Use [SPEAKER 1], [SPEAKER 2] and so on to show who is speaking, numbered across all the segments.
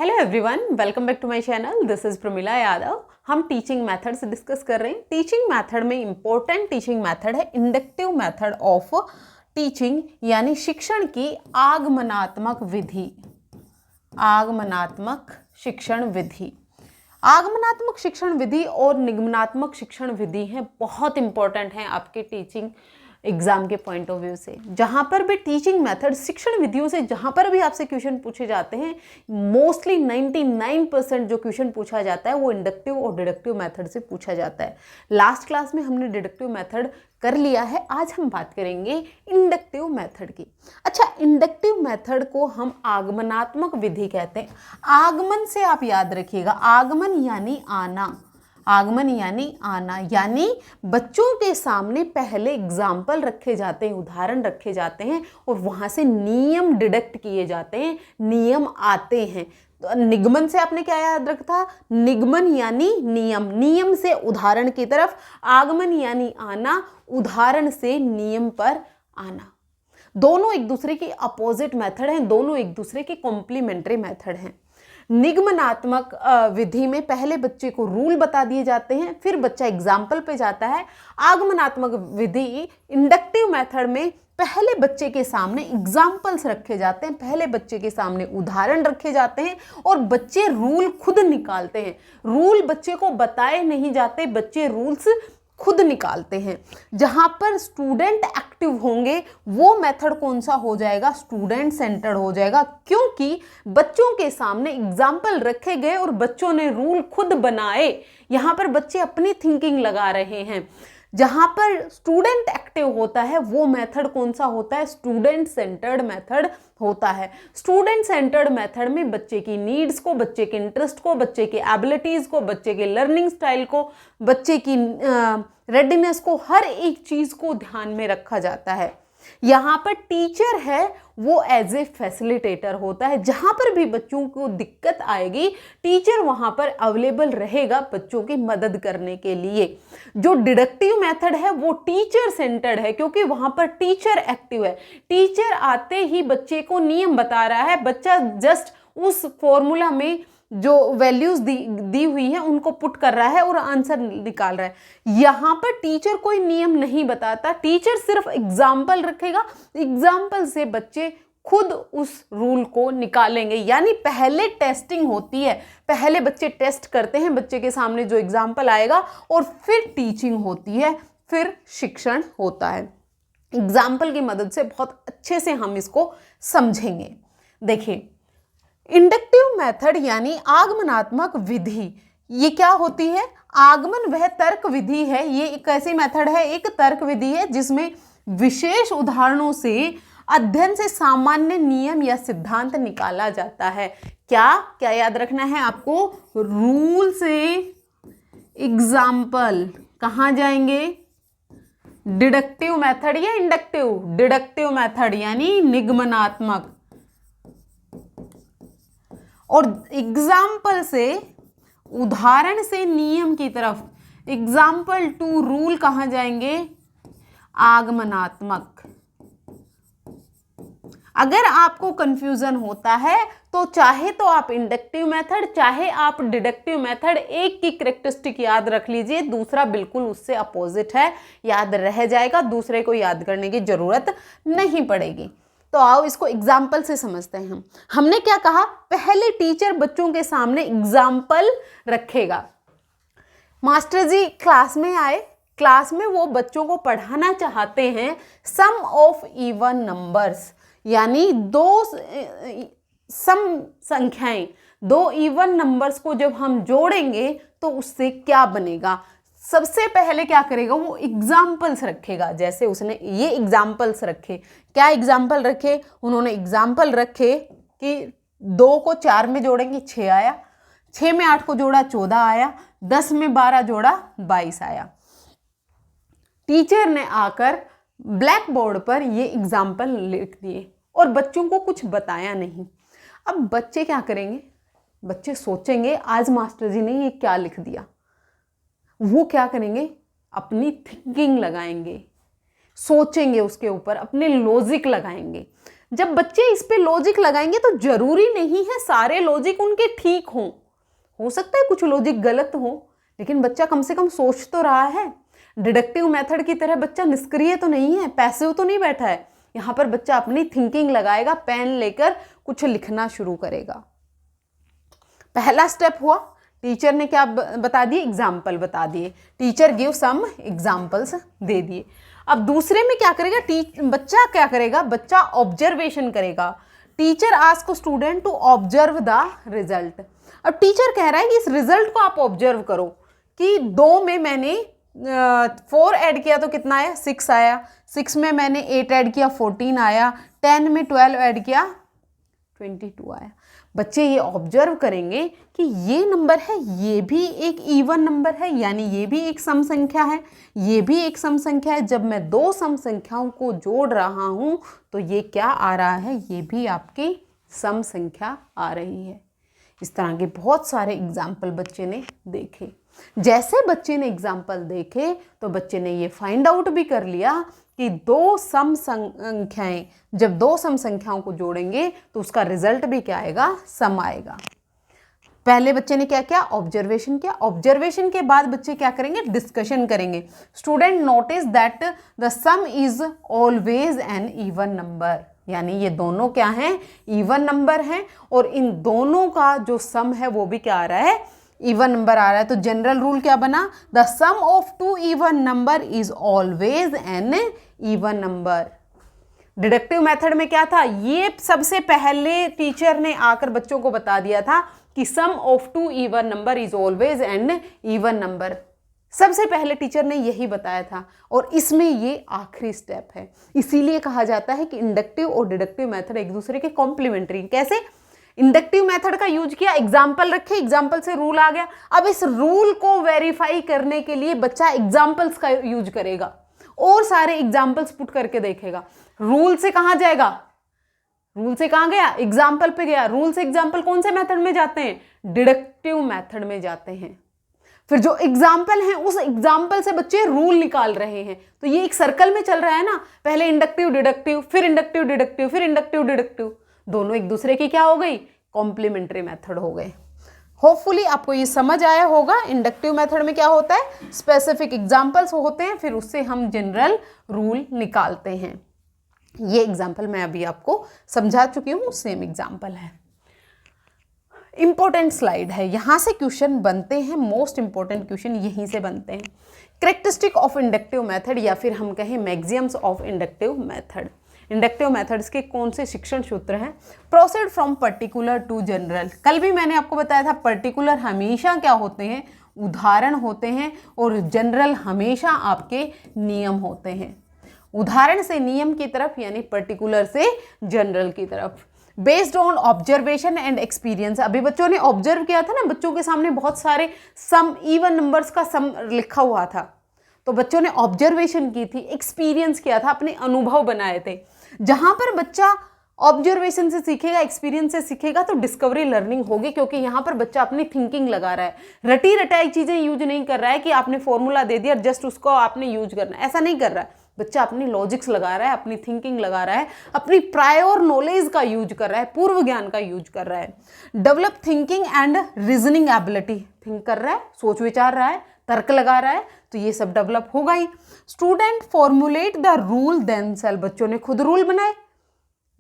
[SPEAKER 1] Hello everyone, welcome back to my channel. This is Pramila Yadav. हम teaching method से discuss कर रहे हैं। टीचिंग मेथड में इंपॉर्टेंट टीचिंग मेथड है इंडक्टिव मेथड ऑफ टीचिंग, यानी शिक्षण की आगमनात्मक विधि। आगमनात्मक शिक्षण विधि, आगमनात्मक शिक्षण विधि और निगमनात्मक शिक्षण विधि है, बहुत इंपॉर्टेंट है आपके टीचिंग एग्जाम के पॉइंट ऑफ व्यू से। जहाँ पर भी टीचिंग मेथड शिक्षण विधियों से जहाँ पर भी आपसे क्वेश्चन पूछे जाते हैं, मोस्टली 99% जो क्वेश्चन पूछा जाता है वो इंडक्टिव और डिडक्टिव मेथड से पूछा जाता है। लास्ट क्लास में हमने डिडक्टिव मेथड कर लिया है, आज हम बात करेंगे इंडक्टिव मेथड की। अच्छा, इंडक्टिव मेथड को हम आगमनात्मक विधि कहते हैं। आगमन से आप याद रखिएगा, आगमन यानी आना, आगमन यानी आना, यानी बच्चों के सामने पहले एग्जाम्पल रखे जाते हैं, उदाहरण रखे जाते हैं और वहाँ से नियम डिडक्ट किए जाते हैं, नियम आते हैं। तो निगमन से आपने क्या याद रखा? निगमन यानी नियम, नियम से उदाहरण की तरफ। आगमन यानी आना, उदाहरण से नियम पर आना। दोनों एक दूसरे की अपोजिट मेथड हैं, दोनों एक दूसरे के कॉम्प्लीमेंट्री मेथड हैं। निगमनात्मक विधि में पहले बच्चे को रूल बता दिए जाते हैं, फिर बच्चा एग्जाम्पल पे जाता है। आगमनात्मक विधि इंडक्टिव मेथड में पहले बच्चे के सामने एग्जाम्पल्स रखे जाते हैं, पहले बच्चे के सामने उदाहरण रखे जाते हैं और बच्चे रूल खुद निकालते हैं। रूल बच्चे को बताए नहीं जाते, बच्चे रूल्स खुद निकालते हैं। जहां पर स्टूडेंट एक्टिव होंगे वो मेथड कौन सा हो जाएगा? स्टूडेंट सेंटर्ड हो जाएगा, क्योंकि बच्चों के सामने एग्जाम्पल रखे गए और बच्चों ने रूल खुद बनाए। यहां पर बच्चे अपनी थिंकिंग लगा रहे हैं। जहां पर स्टूडेंट एक्टिव होता है वो मेथड कौन सा होता है? स्टूडेंट सेंटर्ड मेथड होता है। स्टूडेंट सेंटर्ड मेथड में बच्चे की नीड्स को, बच्चे के इंटरेस्ट को, बच्चे के एबिलिटीज को, बच्चे के लर्निंग स्टाइल को, बच्चे की रेडीनेस को, हर एक चीज को ध्यान में रखा जाता है। यहाँ पर टीचर है वो एज ए फैसिलिटेटर होता है। जहां पर भी बच्चों को दिक्कत आएगी, टीचर वहां पर अवेलेबल रहेगा बच्चों की मदद करने के लिए। जो डिडक्टिव मेथड है वो टीचर सेंटर्ड है, क्योंकि वहां पर टीचर एक्टिव है। टीचर आते ही बच्चे को नियम बता रहा है, बच्चा जस्ट उस फॉर्मूला में जो वैल्यूज दी हुई है उनको पुट कर रहा है और आंसर निकाल रहा है। यहां पर टीचर कोई नियम नहीं बताता, टीचर सिर्फ एग्जाम्पल रखेगा, एग्जाम्पल से बच्चे खुद उस रूल को निकालेंगे। यानी पहले टेस्टिंग होती है, पहले बच्चे टेस्ट करते हैं बच्चे के सामने जो एग्जाम्पल आएगा, और फिर टीचिंग होती है, फिर शिक्षण होता है। एग्जाम्पल की मदद से बहुत अच्छे से हम इसको समझेंगे। देखिए, इंडक्टिव मेथड यानी आगमनात्मक विधि, ये क्या होती है? आगमन वह तर्क विधि है। ये एक ऐसी मेथड है, एक तर्क विधि है जिसमें विशेष उदाहरणों से अध्ययन से सामान्य नियम या सिद्धांत निकाला जाता है। क्या क्या याद रखना है आपको? रूल से एग्जाम्पल कहाँ जाएंगे? डिडक्टिव मेथड या इंडक्टिव? डिडक्टिव मेथड यानी निगमनात्मक, और एग्जाम्पल से उदाहरण से नियम की तरफ, एग्जाम्पल टू रूल कहाँ जाएंगे? आगमनात्मक। अगर आपको कंफ्यूजन होता है तो चाहे तो आप इंडक्टिव मेथड, चाहे आप डिडक्टिव मेथड, एक की कैरेक्टरिस्टिक याद रख लीजिए, दूसरा बिल्कुल उससे अपोजिट है, याद रह जाएगा, दूसरे को याद करने की जरूरत नहीं पड़ेगी। तो आओ इसको एग्जाम्पल से समझते हैं। हमने क्या कहा? पहले टीचर बच्चों के सामने एग्जाम्पल रखेगा। मास्टर जी क्लास में आए, क्लास में वो बच्चों को पढ़ाना चाहते हैं सम ऑफ इवन नंबर्स, यानी दो सम संख्याएं, दो इवन नंबर्स को जब हम जोड़ेंगे तो उससे क्या बनेगा। सबसे पहले क्या करेगा? वो एग्जाम्पल्स रखेगा। जैसे उसने ये एग्जाम्पल्स रखे, क्या एग्जाम्पल रखे? उन्होंने एग्जाम्पल रखे कि 2 को 4 में जोड़ेंगे 6 आया, 6 में 8 को जोड़ा 14 आया, 10 में 12 जोड़ा 22 आया। टीचर ने आकर ब्लैक बोर्ड पर ये एग्जाम्पल लिख दिए और बच्चों को कुछ बताया नहीं। अब बच्चे क्या करेंगे? बच्चे सोचेंगे आज मास्टर जी ने ये क्या लिख दिया। वो क्या करेंगे? अपनी थिंकिंग लगाएंगे, सोचेंगे, उसके ऊपर अपने लॉजिक लगाएंगे। जब बच्चे इस पे लॉजिक लगाएंगे तो जरूरी नहीं है सारे लॉजिक उनके ठीक हों, हो सकता है कुछ लॉजिक गलत हो, लेकिन बच्चा कम से कम सोच तो रहा है। डिडक्टिव मेथड की तरह बच्चा निष्क्रिय तो नहीं है, पैसिव तो नहीं बैठा है। यहाँ पर बच्चा अपनी थिंकिंग लगाएगा, पेन लेकर कुछ लिखना शुरू करेगा। पहला स्टेप हुआ, टीचर ने क्या बता दिए, एग्जाम्पल बता दिए, टीचर गिव सम एग्जाम्पल्स दे दिए। अब दूसरे में क्या करेगा बच्चा, क्या करेगा बच्चा, ऑब्जर्वेशन करेगा। Teacher ask student to observe the result. अब टीचर कह रहा है कि इस रिजल्ट को आप ऑब्जर्व करो कि 2 में मैंने 4 ऐड किया तो कितना आया, 6 आया, 6 में मैंने 8 ऐड किया 14 आया, 10 में 12 ऐड किया 22 आया। बच्चे ये ऑब्जर्व करेंगे कि ये नंबर है, ये भी एक इवन नंबर है, यानी ये भी एक सम संख्या है, ये भी एक सम संख्या है। जब मैं 2 सम संख्याओं को जोड़ रहा हूँ तो ये क्या आ रहा है, ये भी आपकी सम संख्या आ रही है। इस तरह के बहुत सारे एग्जाम्पल बच्चे ने देखे। जैसे बच्चे ने एग्जाम्पल देखे तो बच्चे ने ये फाइंड आउट भी कर लिया कि 2 सम संख्याएं, जब 2 सम संख्याओं को जोड़ेंगे तो उसका रिजल्ट भी क्या आएगा, सम आएगा। पहले बच्चे ने क्या किया, ऑब्जर्वेशन किया। ऑब्जर्वेशन के बाद बच्चे क्या करेंगे, डिस्कशन करेंगे। Student notice that the some is always an even number, यानी ये दोनों क्या हैं, इवन नंबर हैं, और इन दोनों का जो सम है वो भी क्या आ रहा है, इवन नंबर आ रहा है। तो जनरल रूल क्या बना, the sum of 2 even number is always an even number. Deductive method में क्या था, ये सबसे पहले टीचर ने आकर बच्चों को बता दिया था कि sum of 2 even number is always an even number. सबसे पहले टीचर ने यही बताया था, और इसमें ये आखिरी स्टेप है। इसीलिए कहा जाता है कि इंडक्टिव और डिडक्टिव मेथड एक दूसरे के कॉम्प्लीमेंट्री। कैसे, इंडक्टिव मेथड का यूज किया, एग्जाम्पल रखे, एग्जाम्पल से रूल आ गया। अब इस रूल को वेरीफाई करने के लिए बच्चा एग्जाम्पल्स का यूज करेगा और सारे एग्जाम्पल्स पुट करके देखेगा। रूल से कहां जाएगा, रूल से कहां गया, एग्जाम्पल पे गया। रूल से एग्जाम्पल कौन से मेथड में जाते हैं, डिडक्टिव मेथड में जाते हैं। फिर जो एग्जाम्पल है उस एग्जाम्पल से बच्चे रूल निकाल रहे हैं। तो ये एक सर्कल में चल रहा है ना, पहले इंडक्टिव डिडक्टिव, फिर इंडक्टिव डिडक्टिव, फिर इंडक्टिव डिडक्टिव, दोनों एक दूसरे की क्या हो गई, कॉम्प्लीमेंट्री मेथड हो गए। होपफुली आपको ये समझ आया होगा। इंडक्टिव मेथड में क्या होता है, स्पेसिफिक एग्जाम्पल्स होते हैं, फिर उससे हम जनरल रूल निकालते हैं। ये एग्जाम्पल मैं अभी आपको समझा चुकी हूँ, सेम एग्जाम्पल है। इंपॉर्टेंट स्लाइड है, यहाँ से क्वेश्चन बनते हैं, मोस्ट इंपॉर्टेंट क्वेश्चन यहीं से बनते हैं। कैरेक्टरिस्टिक ऑफ इंडक्टिव मेथड, या फिर हम कहें maxims of inductive method. Inductive methods के कौन से शिक्षण सूत्र हैं, proceed from particular to general. कल भी मैंने आपको बताया था पर्टिकुलर हमेशा क्या होते हैं, उदाहरण होते हैं, और जनरल हमेशा आपके नियम होते हैं। उदाहरण से नियम की तरफ, यानी पर्टिकुलर से जनरल की तरफ। Based on observation and experience, अभी बच्चों ने ऑब्जर्व किया था ना, बच्चों के सामने बहुत सारे सम, इवन नंबर्स का सम लिखा हुआ था, तो बच्चों ने ऑब्जर्वेशन की थी, एक्सपीरियंस किया था, अपने अनुभव बनाए थे। जहां पर बच्चा ऑब्जर्वेशन से सीखेगा, एक्सपीरियंस से सीखेगा, तो डिस्कवरी लर्निंग होगी, क्योंकि यहाँ पर बच्चा अपनी थिंकिंग लगा रहा है, रटी रटाई चीजें यूज नहीं कर रहा है कि आपने फॉर्मूला दे दिया जस्ट उसको आपने यूज करना है, ऐसा नहीं कर रहा है। बच्चा अपनी लॉजिक्स लगा रहा है, अपनी थिंकिंग लगा रहा है, अपनी प्रायर नॉलेज का यूज कर रहा है, पूर्व ज्ञान का यूज कर रहा है। Develop thinking and reasoning ability, think कर रहा है, सोच विचार रहा है, तर्क लगा रहा है, तो ये सब डेवलप होगा ही। Student formulate the rule themselves, बच्चों ने खुद रूल बनाए,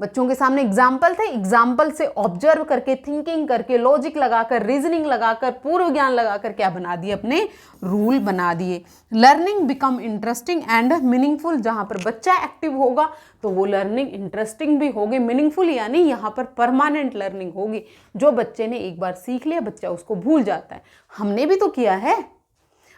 [SPEAKER 1] बच्चों के सामने एग्जाम्पल थे, एग्जाम्पल से ऑब्जर्व करके, थिंकिंग करके, लॉजिक लगाकर, रीजनिंग लगाकर, पूर्व ज्ञान लगाकर क्या बना दिए, अपने रूल बना दिए। Learning become interesting and meaningful, जहां पर बच्चा एक्टिव होगा तो वो लर्निंग इंटरेस्टिंग भी होगी, मीनिंगफुल यानी यहाँ पर परमानेंट लर्निंग होगी। जो बच्चे ने एक बार सीख लिया बच्चा उसको भूल जाता है। हमने भी तो किया है।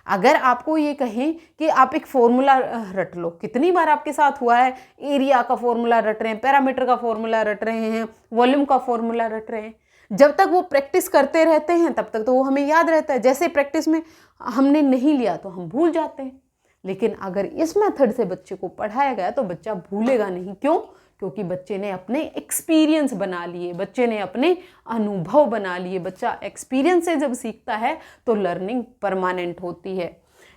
[SPEAKER 1] अगर आपको ये कहें कि आप एक फॉर्मूला रट लो, कितनी बार आपके साथ हुआ है, एरिया का फॉर्मूला रट रहे हैं, पैरामीटर का फॉर्मूला रट रहे हैं, वॉल्यूम का फॉर्मूला रट रहे हैं, जब तक वो प्रैक्टिस करते रहते हैं तब तक तो वो हमें याद रहता है। जैसे प्रैक्टिस में हमने नहीं लिया तो हम भूल जाते हैं। लेकिन अगर इस मेथड से बच्चे को पढ़ाया गया तो बच्चा भूलेगा नहीं। क्यों? क्योंकि बच्चे ने अपने एक्सपीरियंस बना लिए, बच्चे ने अपने अनुभव बना लिए। बच्चा एक्सपीरियंस से जब सीखता है तो लर्निंग परमानेंट होती है।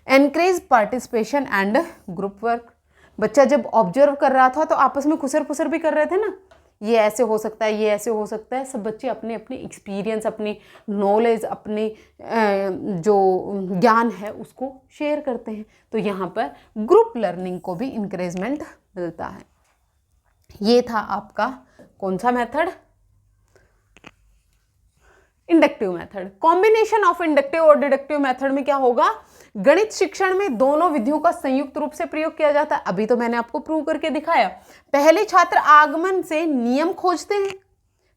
[SPEAKER 1] Encourage participation and group work, बच्चा जब ऑब्जर्व कर रहा था तो आपस में खुसर फुसर भी कर रहे थे ना, ये ऐसे हो सकता है, ये ऐसे हो सकता है। सब बच्चे अपने अपने एक्सपीरियंस, अपनी नॉलेज, अपने जो ज्ञान है उसको शेयर करते हैं। तो यहाँ पर ग्रुप लर्निंग को भी इंकरेजमेंट मिलता है। ये था आपका कौन सा method? Inductive method. Combination of inductive और डिडक्टिव मेथड में क्या होगा? गणित शिक्षण में दोनों विधियों का संयुक्त रूप से प्रयोग किया जाता है। अभी तो मैंने आपको प्रूव करके दिखाया। पहले छात्र आगमन से नियम खोजते हैं,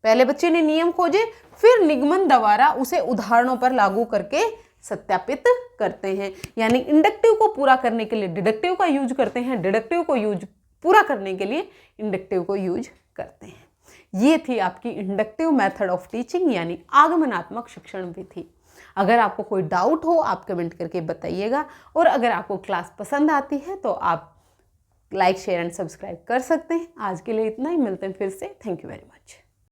[SPEAKER 1] पहले बच्चे ने नियम खोजे, फिर निगमन द्वारा उसे उदाहरणों पर लागू करके सत्यापित करते हैं। यानी इंडक्टिव को पूरा करने के लिए डिडक्टिव का यूज करते हैं, डिडक्टिव को यूज पूरा करने के लिए इंडक्टिव को यूज करते हैं। ये थी आपकी इंडक्टिव मेथड ऑफ टीचिंग यानी आगमनात्मक शिक्षण विधि। अगर आपको कोई डाउट हो आप कमेंट करके बताइएगा, और अगर आपको क्लास पसंद आती है तो आप लाइक, शेयर एंड सब्सक्राइब कर सकते हैं। आज के लिए इतना ही, मिलते हैं फिर से। Thank you very much.